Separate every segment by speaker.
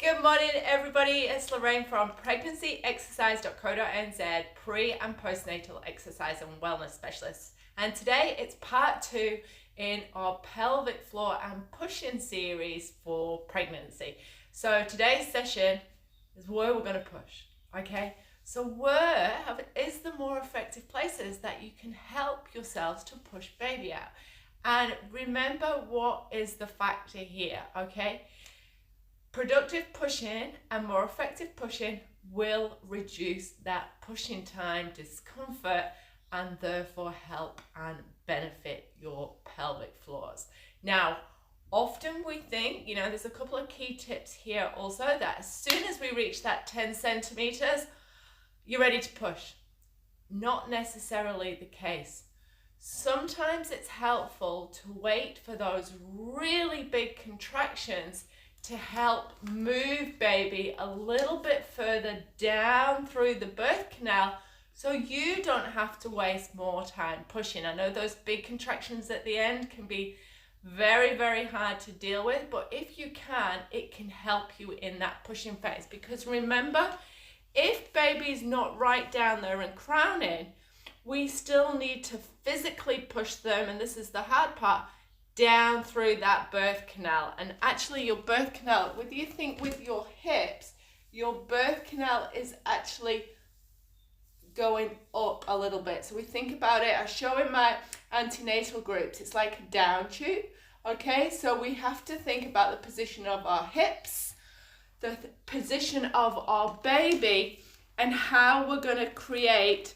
Speaker 1: Good morning, everybody. It's Lorraine from pregnancyexercise.co.nz, pre and postnatal exercise and wellness specialist. And today it's part 2 in our pelvic floor and push-in series for pregnancy. So today's session is where we're going to push, okay? So where is the more effective places that you can help yourselves to push baby out? And remember what is the factor here, okay? Productive pushing and more effective pushing will reduce that pushing time discomfort and therefore help and benefit your pelvic floors. Now, often we think, there's a couple of key tips here also, that as soon as we reach that 10 centimeters, you're ready to push. Not necessarily the case. Sometimes it's helpful to wait for those really big contractions to help move baby a little bit further down through the birth canal so you don't have to waste more time pushing. I know those big contractions at the end can be very, very hard to deal with, but if you can, it can help you in that pushing phase. Because remember, if baby's not right down there and crowning, we still need to physically push them, and this is the hard part, down through that birth canal. And actually your birth canal, whether you think with your hips, your birth canal is actually going up a little bit. So we think about it, I show in my antenatal groups, it's like a down tube, okay? So we have to think about the position of our hips, the position of our baby, and how we're going to create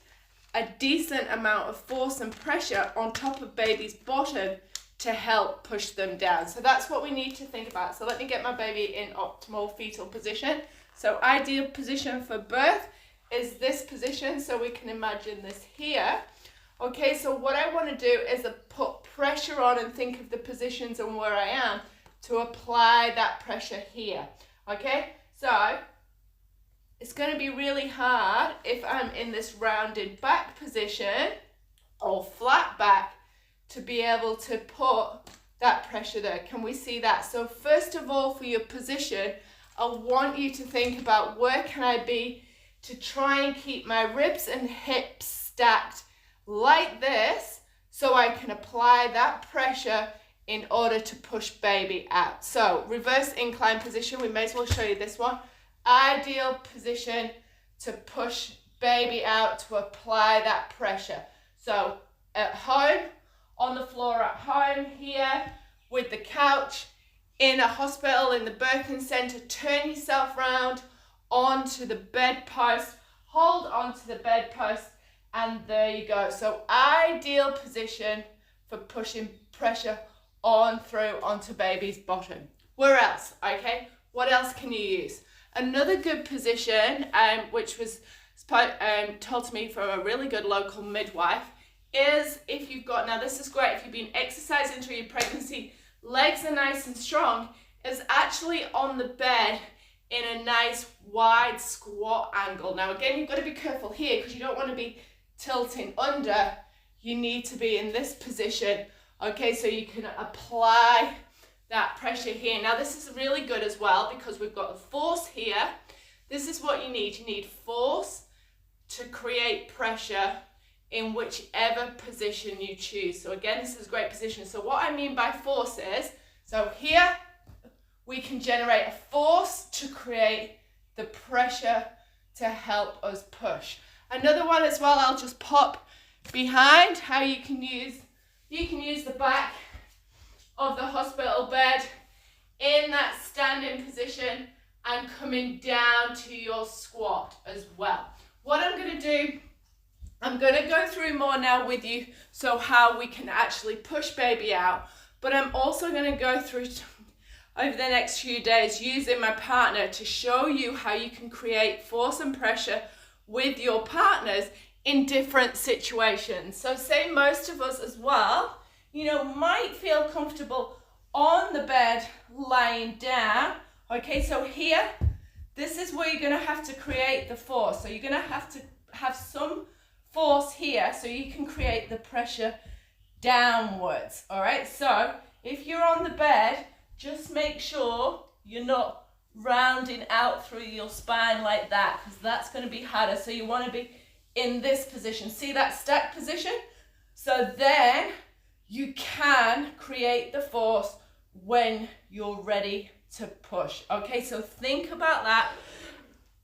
Speaker 1: a decent amount of force and pressure on top of baby's bottom to help push them down. So that's what we need to think about. So let me get my baby in optimal fetal position. So ideal position for birth is this position. So we can imagine this here. Okay, so what I want to do is put pressure on and think of the positions and where I am to apply that pressure here. Okay, so it's going to be really hard if I'm in this rounded back position or flat back to be able to put that pressure there. Can we see that? So first of all, for your position, I want you to think about where can I be to try and keep my ribs and hips stacked like this so I can apply that pressure in order to push baby out. So reverse incline position, we may as well show you this one. Ideal position to push baby out, to apply that pressure. So at home, on the floor at home here, with the couch, in a hospital, in the birthing center, turn yourself round onto the bedpost, hold onto the bedpost, and there you go. So ideal position for pushing pressure on through onto baby's bottom. Where else? Okay, what else can you use? Another good position, which was told to me from a really good local midwife, is if you've got, now this is great if you've been exercising through your pregnancy, legs are nice and strong, is actually on the bed in a nice wide squat angle. Now again, you've got to be careful here because you don't want to be tilting under. You need to be in this position, okay, so you can apply that pressure here. Now this is really good as well because we've got the force here. This is what you need. You need force to create pressure in whichever position you choose. So again, this is a great position. So what I mean by force is, so here we can generate a force to create the pressure to help us push. Another one as well, I'll just pop behind, how you can use the back of the hospital bed in that standing position and coming down to your squat as well. What I'm going to do, I'm going to go through more now with you, so how we can actually push baby out, but I'm also going to go through over the next few days using my partner to show you how you can create force and pressure with your partners in different situations. So say most of us as well, might feel comfortable on the bed lying down. Okay, so here, this is where you're going to have to create the force. So you're going to have to have some force here so you can create the pressure downwards. All right, so if you're on the bed, just make sure you're not rounding out through your spine like that, because that's going to be harder. So you want to be in this position. See that stacked position? So then you can create the force when you're ready to push. Okay, so think about that.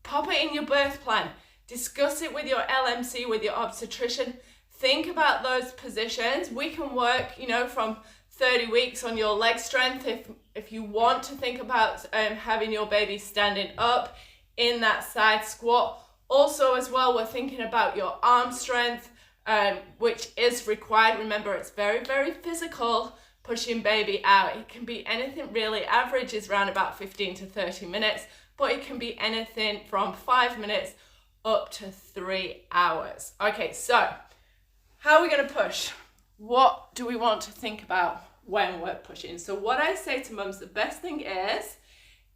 Speaker 1: Pop it in your birth plan. Discuss it with your LMC, with your obstetrician. Think about those positions. We can work, you know, from 30 weeks on your leg strength if you want to think about having your baby standing up in that side squat. Also as well, we're thinking about your arm strength, which is required. Remember, it's very, very physical, pushing baby out. It can be anything really. Average is around about 15 to 30 minutes, but it can be anything from 5 minutes up to 3 hours. Okay, so how are we going to push? What do we want to think about when we're pushing? So what I say to mums, the best thing is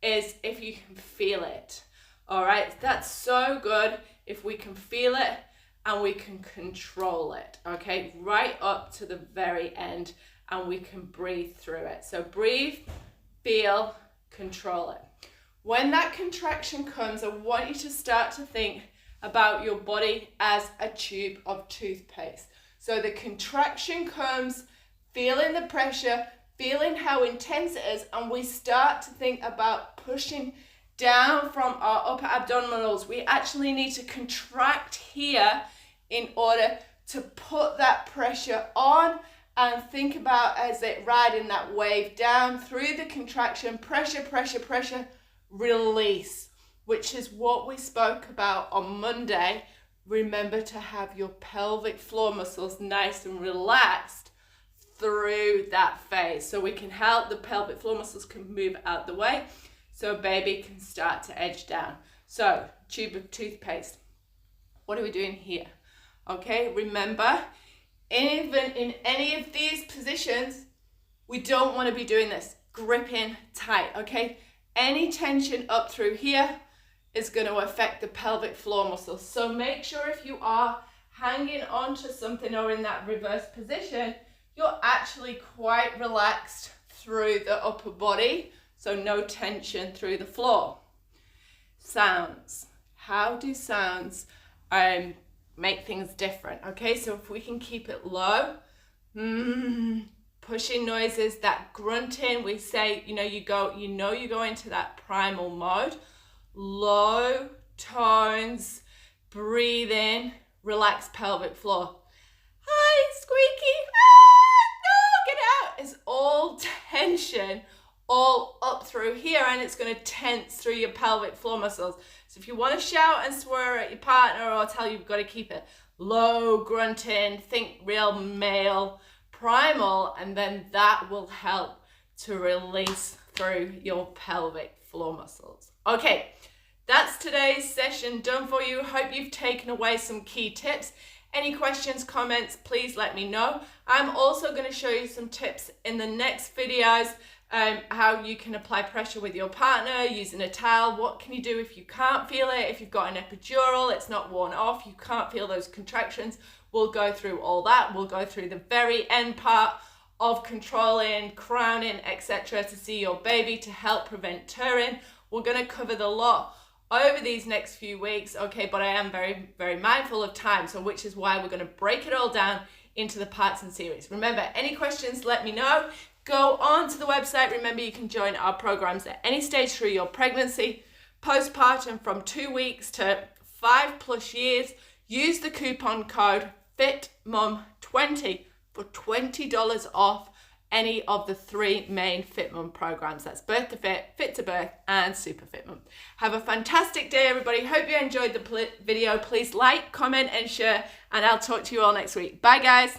Speaker 1: if you can feel it. All right, that's so good if we can feel it and we can control it, okay, right up to the very end, and we can breathe through it. So breathe, feel, control it. When that contraction comes, I want you to start to think about your body as a tube of toothpaste. So the contraction comes, feeling the pressure, feeling how intense it is, and we start to think about pushing down from our upper abdominals. We actually need to contract here in order to put that pressure on, and think about as it riding that wave down through the contraction, pressure, pressure, pressure, release, which is what we spoke about on Monday. Remember to have your pelvic floor muscles nice and relaxed through that phase, so we can help the pelvic floor muscles can move out the way, so baby can start to edge down. So tube of toothpaste. What are we doing here? Okay, remember, even in any of these positions, we don't want to be doing this, gripping tight, okay? Any tension up through here is going to affect the pelvic floor muscles. So make sure if you are hanging onto something or in that reverse position, you're actually quite relaxed through the upper body, so no tension through the floor. Sounds. How do sounds make things different? Okay, so if we can keep it low, pushing noises, that grunting, we say, you go into that primal mode. Low tones, breathing, relaxed pelvic floor. Hi, squeaky. No, get out. It's all tension, all up through here, and it's going to tense through your pelvic floor muscles. So if you want to shout and swear at your partner or tell you've got to keep it low, grunting, think real male, primal, and then that will help to release through your pelvic floor muscles. Okay, that's today's session done for you. Hope you've taken away some key tips. Any questions, comments, please let me know. I'm also going to show you some tips in the next videos, how you can apply pressure with your partner using a towel. What can you do if you can't feel it? If you've got an epidural, it's not worn off, you can't feel those contractions. We'll go through all that. We'll go through the very end part of controlling, crowning, etc. to see your baby, to help prevent tearing. We're going to cover the lot over these next few weeks, okay, but I am very, very mindful of time, so which is why we're going to break it all down into the parts and series. Remember, any questions, let me know. Go on to the website. Remember, you can join our programs at any stage through your pregnancy, postpartum, from 2 weeks to 5+ years. Use the coupon code FITMUM20 for $20 off any of the 3 main Fit Mum programs. That's Birth to Fit, Fit to Birth, and Super Fit Mum. Have a fantastic day, everybody. Hope you enjoyed the video. Please like, comment, and share, and I'll talk to you all next week. Bye, guys.